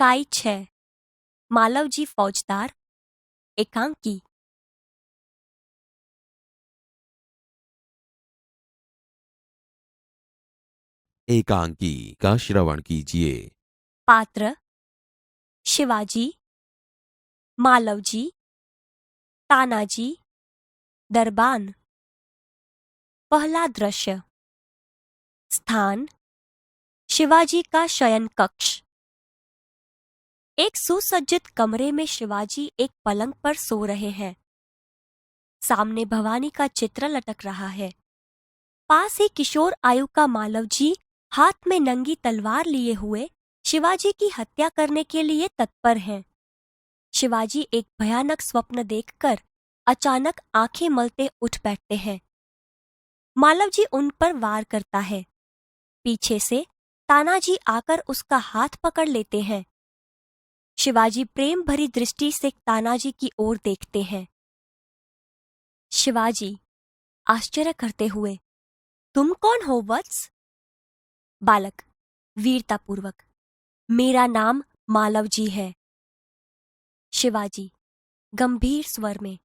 इकाई 6 मालवजी फौजदार एकांकी। एकांकी का श्रवण कीजिए। पात्र शिवाजी, मालवजी, तानाजी, दरबान। पहला दृश्य। स्थान शिवाजी का शयन कक्ष। एक सुसज्जित कमरे में शिवाजी एक पलंग पर सो रहे हैं। सामने भवानी का चित्र लटक रहा है। पास ही किशोर आयु का मालवजी हाथ में नंगी तलवार लिए हुए शिवाजी की हत्या करने के लिए तत्पर हैं। शिवाजी एक भयानक स्वप्न देखकर अचानक आंखें मलते उठ बैठते हैं। मालवजी उन पर वार करता है। पीछे से तानाजी आकर उसका हाथ पकड़ लेते हैं। शिवाजी प्रेम भरी दृष्टि से तानाजी की ओर देखते हैं। शिवाजी आश्चर्य करते हुए, तुम कौन हो वत्स? बालक वीरतापूर्वक, मेरा नाम मालवजी है। शिवाजी गंभीर स्वर में,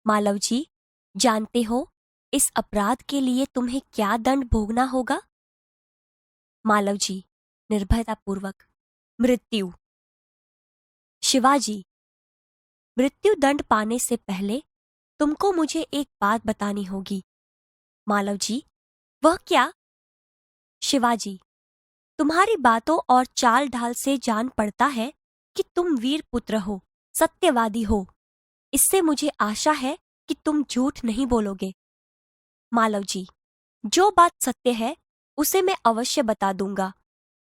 मालवजी, जानते हो इस अपराध के लिए तुम्हें क्या दंड भोगना होगा? मालवजी निर्भयतापूर्वक, मृत्यु। शिवाजी, मृत्यु दंड पाने से पहले तुमको मुझे एक बात बतानी होगी। मालवजी, वह क्या? शिवाजी, तुम्हारी बातों और चाल ढाल से जान पड़ता है कि तुम वीर पुत्र हो, सत्यवादी हो। इससे मुझे आशा है कि तुम झूठ नहीं बोलोगे। मालवजी, जो बात सत्य है उसे मैं अवश्य बता दूंगा।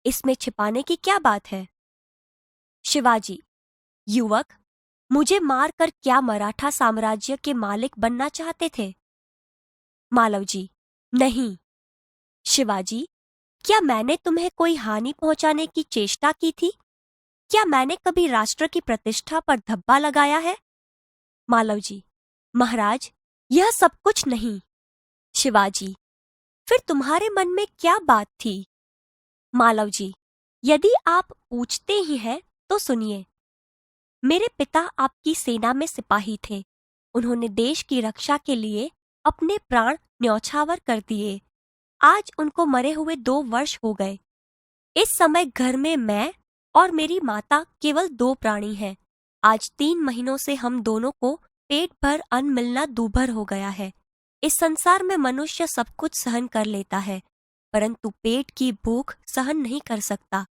इसमें छिपाने की क्या बात है? शिवाजी, युवक, मुझे मारकर क्या मराठा साम्राज्य के मालिक बनना चाहते थे? मालवजी, नहीं। शिवाजी, क्या मैंने तुम्हें कोई हानि पहुंचाने की चेष्टा की थी? क्या मैंने कभी राष्ट्र की प्रतिष्ठा पर धब्बा लगाया है? मालवजी, महाराज, यह सब कुछ नहीं। शिवाजी, फिर तुम्हारे मन में क्या बात थी? मालवजी, यदि आप पूछते ही हैं तो सुनिए। मेरे पिता आपकी सेना में सिपाही थे। उन्होंने देश की रक्षा के लिए अपने प्राण न्यौछावर कर दिए। आज उनको मरे हुए 2 वर्ष हो गए। इस समय घर में मैं और मेरी माता केवल 2 प्राणी हैं। आज 3 महीनों से हम दोनों को पेट भर अन्न मिलना दूभर हो गया है। इस संसार में मनुष्य सब कुछ सहन कर लेता है, परंतु पेट की भूख सहन नहीं कर सकता।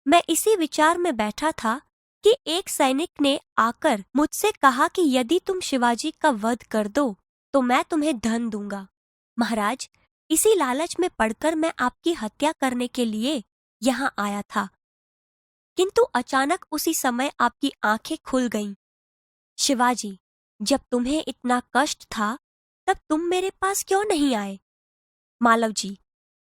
मैं इसी विचार में बैठा था कि एक सैनिक ने आकर मुझसे कहा कि यदि तुम शिवाजी का वध कर दो तो मैं तुम्हें धन दूंगा। महाराज, इसी लालच में पड़कर मैं आपकी हत्या करने के लिए यहाँ आया था, किंतु अचानक उसी समय आपकी आंखें खुल गईं। शिवाजी, जब तुम्हें इतना कष्ट था तब तुम मेरे पास क्यों नहीं आए? मालवजी,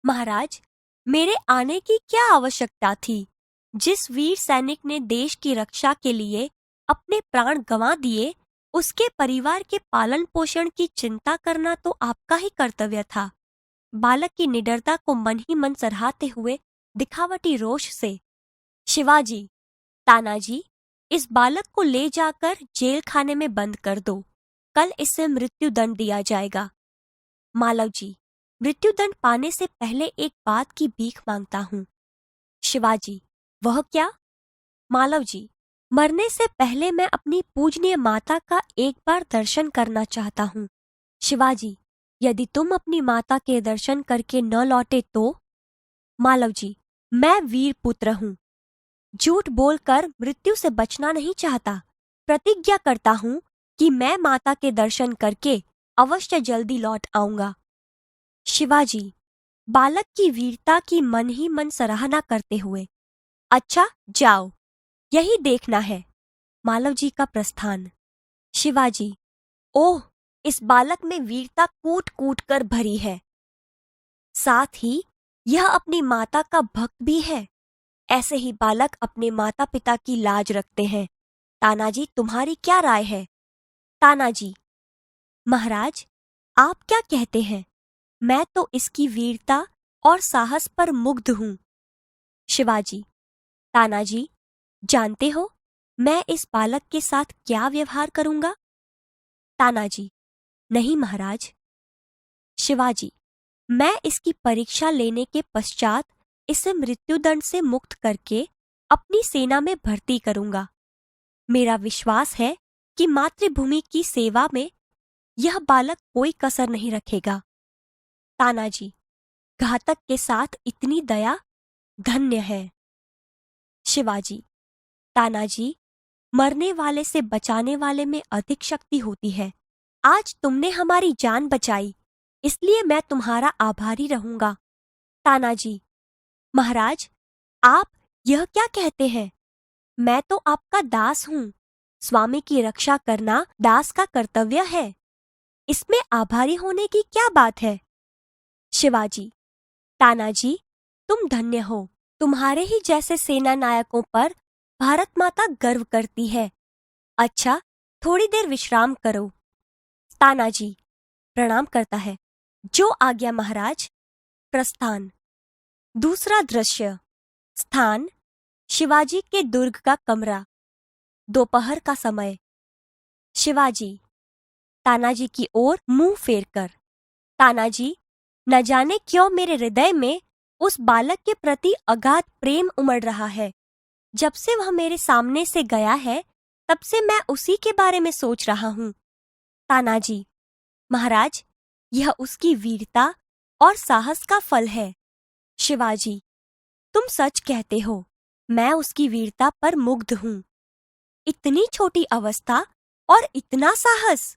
महाराज, मेरे आने की क्या आवश्यकता थी? जिस वीर सैनिक ने देश की रक्षा के लिए अपने प्राण गंवा दिए, उसके परिवार के पालन पोषण की चिंता करना तो आपका ही कर्तव्य था। बालक की निडरता को मन ही मन सराहते हुए दिखावटी रोष से, शिवाजी, तानाजी, इस बालक को ले जाकर जेल खाने में बंद कर दो। कल इसे मृत्यु दंड दिया जाएगा। मालवजी, मृत्यु दंड पाने से पहले एक बात की भीख मांगता हूँ। शिवाजी, वह क्या? मालवजी, मरने से पहले मैं अपनी पूजनीय माता का एक बार दर्शन करना चाहता हूँ। शिवाजी, यदि तुम अपनी माता के दर्शन करके न लौटे तो? मालवजी, मैं वीर पुत्र हूँ। झूठ बोलकर मृत्यु से बचना नहीं चाहता। प्रतिज्ञा करता हूँ कि मैं माता के दर्शन करके अवश्य जल्दी लौट आऊंगा। शिवाजी, बालक की वीरता की मन ही मन सराहना करते हुए, अच्छा जाओ, यही देखना है। मालवजी का प्रस्थान। शिवाजी, ओह, इस बालक में वीरता कूट कूट कर भरी है। साथ ही यह अपनी माता का भक्त भी है। ऐसे ही बालक अपने माता पिता की लाज रखते हैं। तानाजी, तुम्हारी क्या राय है? तानाजी, महाराज, आप क्या कहते हैं? मैं तो इसकी वीरता और साहस पर मुग्ध हूँ। शिवाजी, तानाजी, जानते हो मैं इस बालक के साथ क्या व्यवहार करूंगा? तानाजी, नहीं महाराज। शिवाजी, मैं इसकी परीक्षा लेने के पश्चात इसे मृत्युदंड से मुक्त करके अपनी सेना में भर्ती करूंगा। मेरा विश्वास है कि मातृभूमि की सेवा में यह बालक कोई कसर नहीं रखेगा। तानाजी, घातक के साथ इतनी दया धन्य है। शिवाजी, तानाजी, मरने वाले से बचाने वाले में अधिक शक्ति होती है। आज तुमने हमारी जान बचाई, इसलिए मैं तुम्हारा आभारी रहूंगा। तानाजी, महाराज, आप यह क्या कहते हैं? मैं तो आपका दास हूँ। स्वामी की रक्षा करना दास का कर्तव्य है। इसमें आभारी होने की क्या बात है? शिवाजी, तानाजी, तुम धन्य हो। तुम्हारे ही जैसे सेना नायकों पर भारत माता गर्व करती है। अच्छा, थोड़ी देर विश्राम करो। तानाजी प्रणाम करता है। जो आज्ञा महाराज। प्रस्थान। दूसरा दृश्य। स्थान शिवाजी के दुर्ग का कमरा। दोपहर का समय। शिवाजी तानाजी की ओर मुंह फेरकर। तानाजी, न जाने क्यों मेरे हृदय में उस बालक के प्रति अगाध प्रेम उमड़ रहा है। जब से वह मेरे सामने से गया है तब से मैं उसी के बारे में सोच रहा हूँ। तानाजी, महाराज, यह उसकी वीरता और साहस का फल है। शिवाजी, तुम सच कहते हो। मैं उसकी वीरता पर मुग्ध हूँ। इतनी छोटी अवस्था और इतना साहस।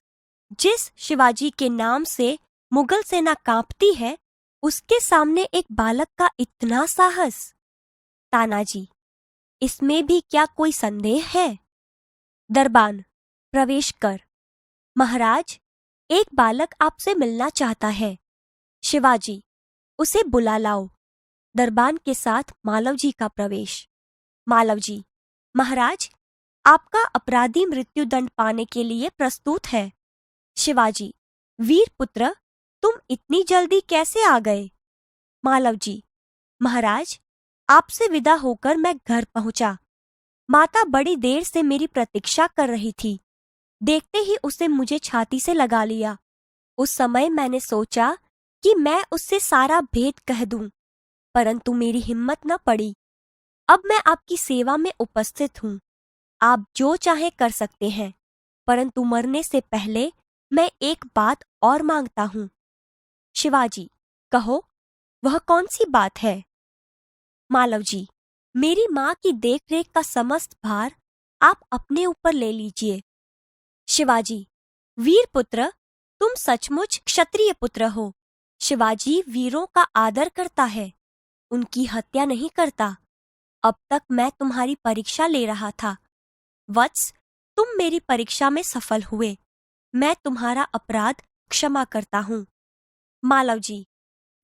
जिस शिवाजी के नाम से मुगल सेना कांपती है, उसके सामने एक बालक का इतना साहस। तानाजी, इसमें भी क्या कोई संदेह है? दरबान, प्रवेश कर। महाराज, एक बालक आपसे मिलना चाहता है। शिवाजी, उसे बुला लाओ। दरबान के साथ मालव जी का प्रवेश। मालव जी, महाराज, आपका अपराधी मृत्युदंड पाने के लिए प्रस्तुत है। शिवाजी, वीर पुत्र, तुम इतनी जल्दी कैसे आ गए? मालव जी, महाराज, आपसे विदा होकर मैं घर पहुंचा। माता बड़ी देर से मेरी प्रतीक्षा कर रही थी। देखते ही उसे मुझे छाती से लगा लिया। उस समय मैंने सोचा कि मैं उससे सारा भेद कह दूं, परंतु मेरी हिम्मत न पड़ी। अब मैं आपकी सेवा में उपस्थित हूँ। आप जो चाहे कर सकते हैं, परंतु मरने से पहले मैं एक बात और मांगता हूँ। शिवाजी, कहो, वह कौन सी बात है? मालव जी, मेरी माँ की देखरेख का समस्त भार आप अपने ऊपर ले लीजिए। शिवाजी, वीर पुत्र, तुम सचमुच क्षत्रिय पुत्र हो। शिवाजी वीरों का आदर करता है, उनकी हत्या नहीं करता। अब तक मैं तुम्हारी परीक्षा ले रहा था। वत्स, तुम मेरी परीक्षा में सफल हुए। मैं तुम्हारा अपराध क्षमा करता हूँ। मालव जी,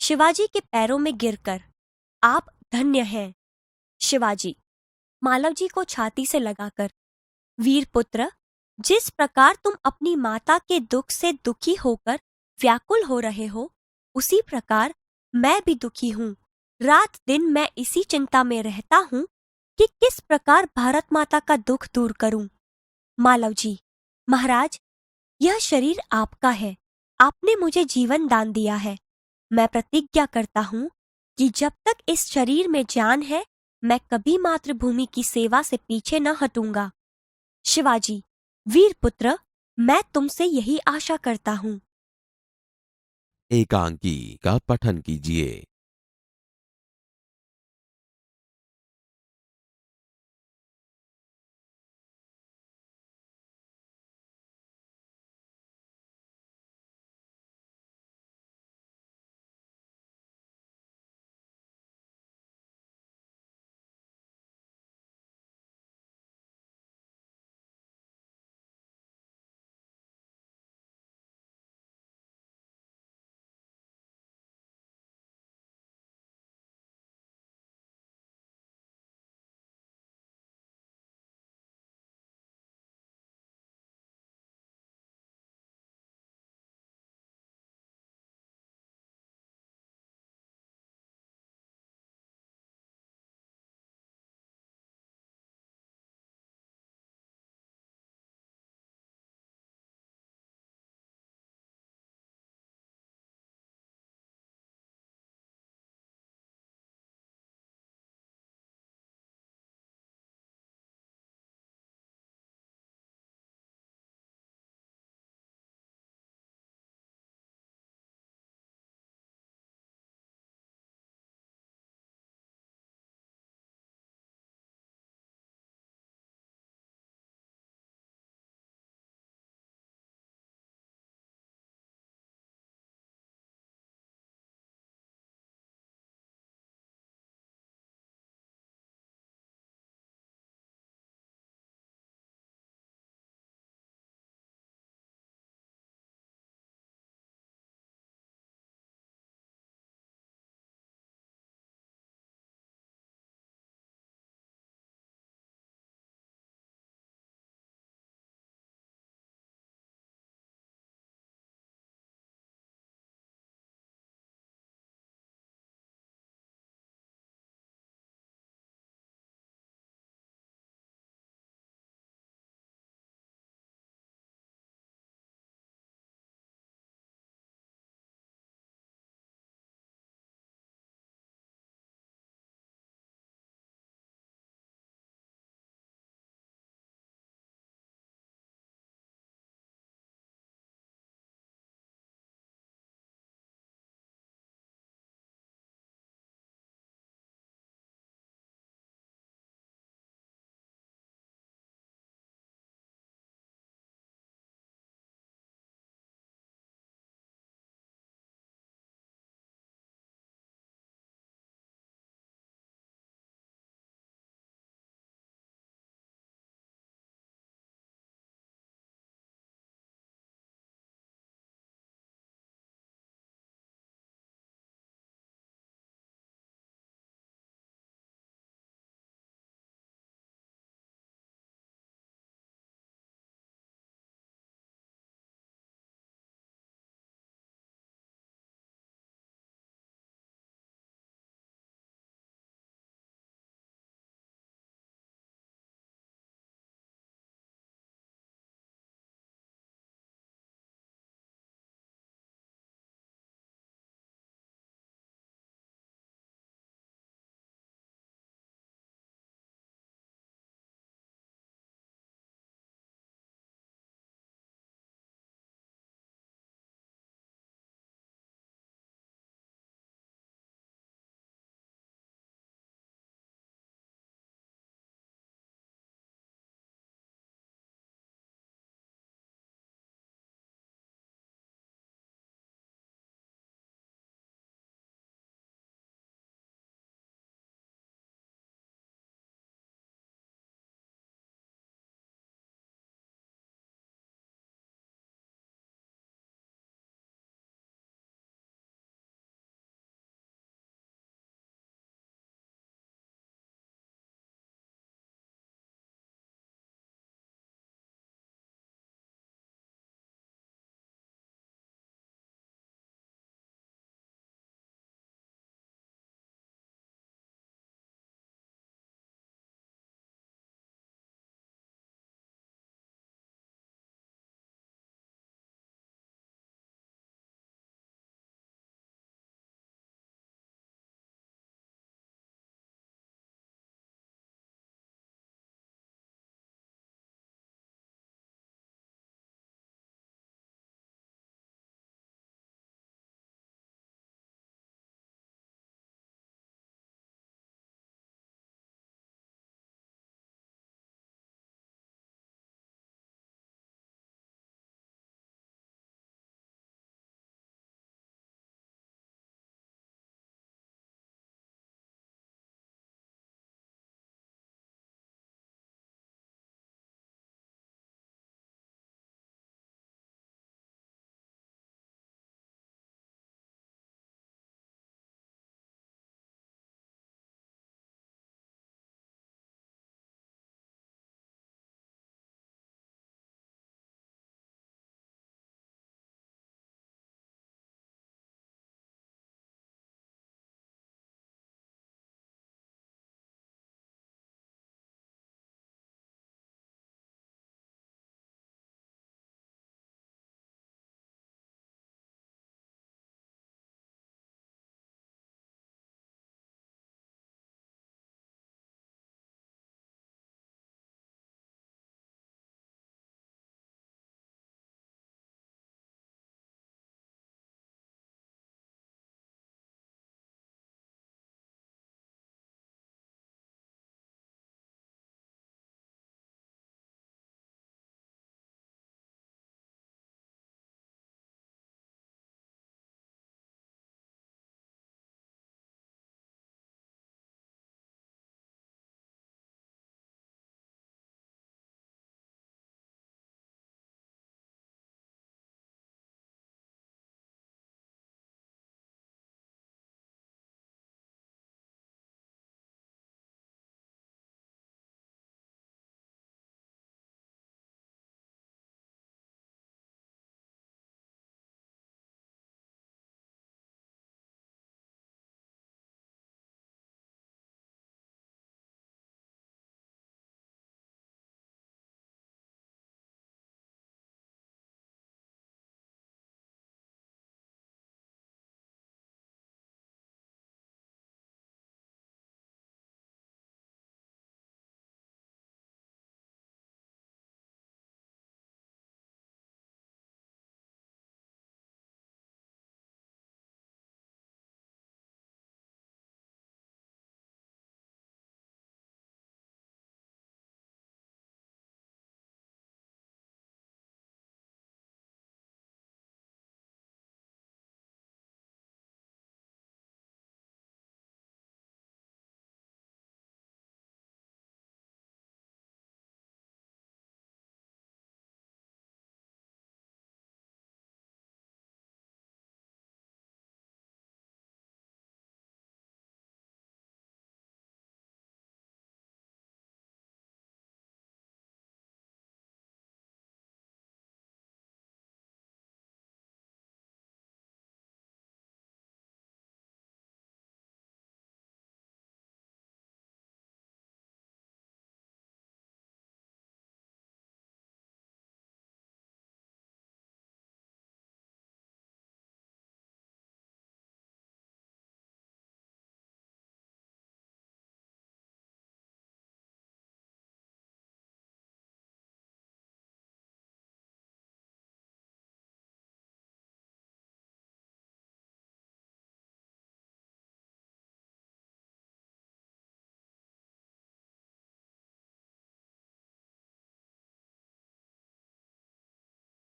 शिवाजी के पैरों में गिरकर, आप धन्य हैं। शिवाजी, मालव जी को छाती से लगाकर, वीर पुत्र, जिस प्रकार तुम अपनी माता के दुख से दुखी होकर व्याकुल हो रहे हो, उसी प्रकार मैं भी दुखी हूँ। रात दिन मैं इसी चिंता में रहता हूँ कि किस प्रकार भारत माता का दुख दूर करूं। मालव जी, महाराज, यह शरीर आपका है। आपने मुझे जीवन दान दिया है। मैं प्रतिज्ञा करता हूँ कि जब तक इस शरीर में जान है, मैं कभी मातृभूमि की सेवा से पीछे न हटूंगा। शिवाजी, वीर पुत्र, मैं तुमसे यही आशा करता हूँ। एकांकी का पठन कीजिए।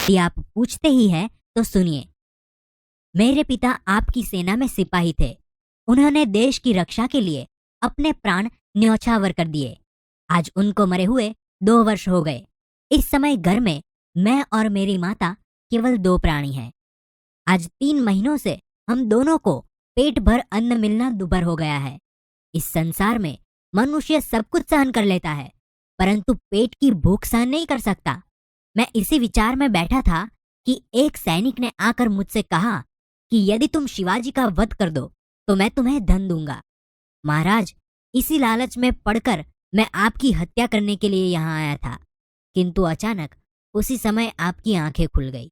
यदि आप पूछते ही हैं तो सुनिए। मेरे पिता आपकी सेना में सिपाही थे। उन्होंने देश की रक्षा के लिए अपने प्राण न्यौछावर कर दिए। आज उनको मरे हुए 2 वर्ष हो गए। इस समय घर में मैं और मेरी माता केवल 2 प्राणी हैं। आज 3 महीनों से हम दोनों को पेट भर अन्न मिलना दुभर हो गया है। इस संसार में मनुष्य सब कुछ सहन कर लेता है, परंतु पेट की भूख सहन नहीं कर सकता। मैं इसी विचार में बैठा था कि एक सैनिक ने आकर मुझसे कहा कि यदि तुम शिवाजी का वध कर दो तो मैं तुम्हें धन दूंगा। महाराज, इसी लालच में पड़कर मैं आपकी हत्या करने के लिए यहाँ आया था, किंतु अचानक उसी समय आपकी आंखें खुल गई।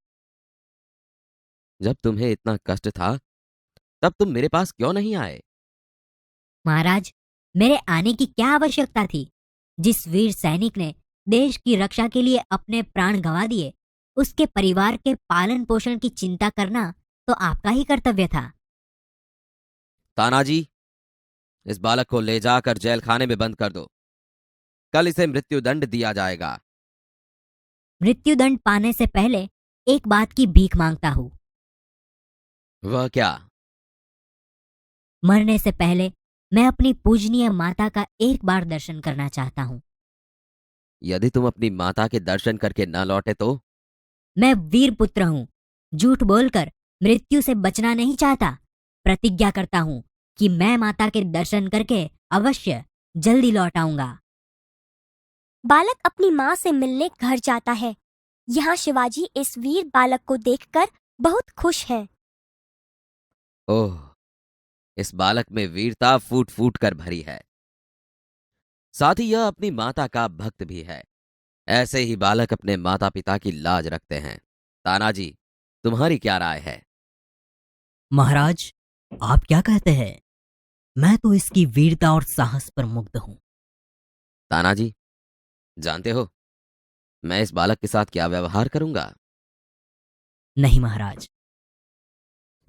जब तुम्हें इतना कष्ट था तब तुम मेरे पास क्यों नहीं आए? महाराज, मेरे आने की क्या आवश्यकता थी? जिस वीर सैनिक ने देश की रक्षा के लिए अपने प्राण गंवा दिए, उसके परिवार के पालन पोषण की चिंता करना तो आपका ही कर्तव्य था। तानाजी, इस बालक को ले जाकर जेल खाने में बंद कर दो। कल इसे मृत्युदंड दिया जाएगा। मृत्युदंड पाने से पहले एक बात की भीख मांगता हूँ। वह क्या? मरने से पहले मैं अपनी पूजनीय माता का एक बार दर्शन करना चाहता हूँ। यदि तुम अपनी माता के दर्शन करके न लौटे तो? मैं वीर पुत्र हूँ, झूठ बोलकर मृत्यु से बचना नहीं चाहता। प्रतिज्ञा करता हूँ कि मैं माता के दर्शन करके अवश्य जल्दी लौट आऊंगा। बालक अपनी माँ से मिलने घर जाता है। यहाँ शिवाजी इस वीर बालक को देखकर बहुत खुश हैं। ओह, इस बालक में वीरता फूट फूट कर भरी है। साथ ही यह अपनी माता का भक्त भी है। ऐसे ही बालक अपने माता पिता की लाज रखते हैं। तानाजी, तुम्हारी क्या राय है? महाराज, आप क्या कहते हैं? मैं तो इसकी वीरता और साहस पर मुग्ध हूं। तानाजी, जानते हो मैं इस बालक के साथ क्या व्यवहार करूंगा? नहीं महाराज।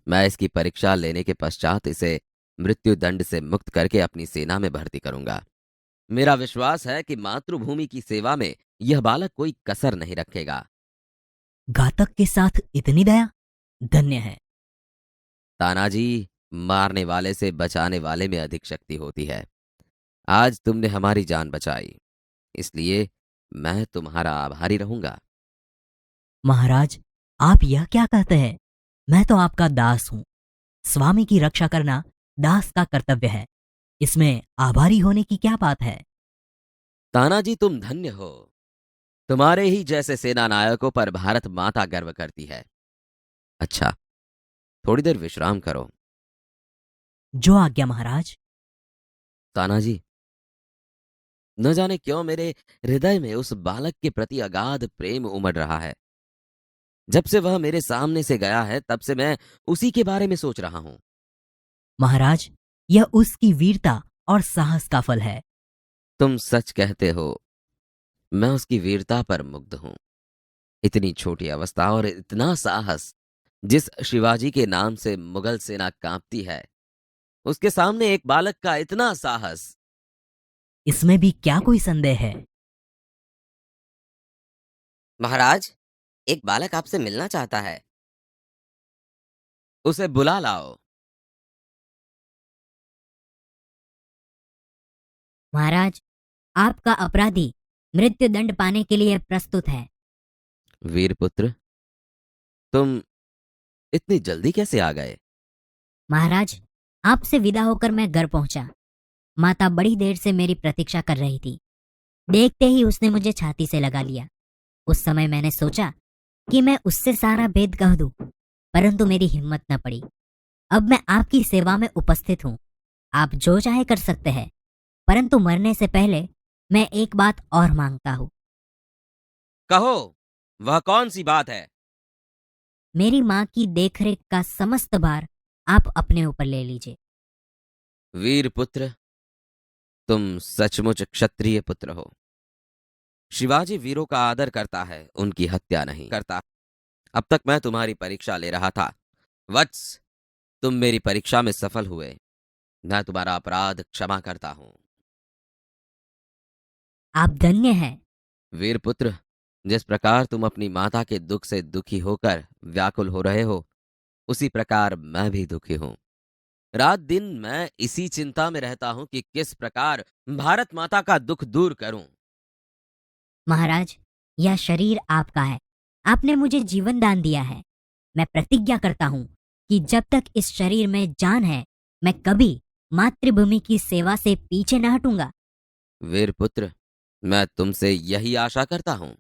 मैं इसकी परीक्षा लेने के पश्चात इसे मृत्युदंड से मुक्त करके अपनी सेना में भर्ती करूंगा। मेरा विश्वास है कि मातृभूमि की सेवा में यह बालक कोई कसर नहीं रखेगा। घातक के साथ इतनी दया, धन्य है। तानाजी, मारने वाले से बचाने वाले में अधिक शक्ति होती है। आज तुमने हमारी जान बचाई, इसलिए मैं तुम्हारा आभारी रहूंगा। महाराज, आप यह क्या कहते हैं? मैं तो आपका दास हूं। स्वामी की रक्षा करना दास का कर्तव्य है। इसमें आभारी होने की क्या बात है? तानाजी, तुम धन्य हो। तुम्हारे ही जैसे सेना नायकों पर भारत माता गर्व करती है। अच्छा, थोड़ी देर विश्राम करो। जो आज्ञा महाराज। तानाजी, न जाने क्यों मेरे हृदय में उस बालक के प्रति अगाध प्रेम उमड़ रहा है। जब से वह मेरे सामने से गया है तब से मैं उसी के बारे में सोच रहा हूं। महाराज, यह उसकी वीरता और साहस का फल है। तुम सच कहते हो। मैं उसकी वीरता पर मुग्ध हूं। इतनी छोटी अवस्था और इतना साहस। जिस शिवाजी के नाम से मुगल सेना कांपती है, उसके सामने एक बालक का इतना साहस। इसमें भी क्या कोई संदेह है? महाराज, एक बालक आपसे मिलना चाहता है। उसे बुला लाओ। महाराज, आपका अपराधी मृत्युदंड पाने के लिए प्रस्तुत है। वीरपुत्र, तुम इतनी जल्दी कैसे आ गए? महाराज, आपसे विदा होकर मैं घर पहुंचा। माता बड़ी देर से मेरी प्रतीक्षा कर रही थी। देखते ही उसने मुझे छाती से लगा लिया। उस समय मैंने सोचा कि मैं उससे सारा भेद कह दूं, परंतु मेरी हिम्मत न पड़ी। अब मैं आपकी सेवा में उपस्थित हूं। आप जो चाहे कर सकते हैं, परंतु मरने से पहले मैं एक बात और मांगता हूं। कहो, वह कौन सी बात है? मेरी माँ की देखरेख का समस्त भार आप अपने ऊपर ले लीजिए। वीरपुत्र, तुम सचमुच क्षत्रिय पुत्र हो। शिवाजी वीरों का आदर करता है, उनकी हत्या नहीं करता। अब तक मैं तुम्हारी परीक्षा ले रहा था। वत्स, तुम मेरी परीक्षा में सफल हुए। मैं तुम्हारा अपराध क्षमा करता हूं। आप धन्य हैं। वीरपुत्र, जिस प्रकार तुम अपनी माता के दुख से दुखी होकर व्याकुल हो रहे हो, उसी प्रकार मैं भी दुखी हूं। रात दिन मैं इसी चिंता में रहता हूं कि किस प्रकार भारत माता का दुख दूर करूं। महाराज, यह शरीर आपका है। आपने मुझे जीवन दान दिया है। मैं प्रतिज्ञा करता हूँ कि जब तक इस शरीर में जान है, मैं कभी मातृभूमि की सेवा से पीछे न हटूंगा। वीर पुत्र, मैं तुमसे यही आशा करता हूं।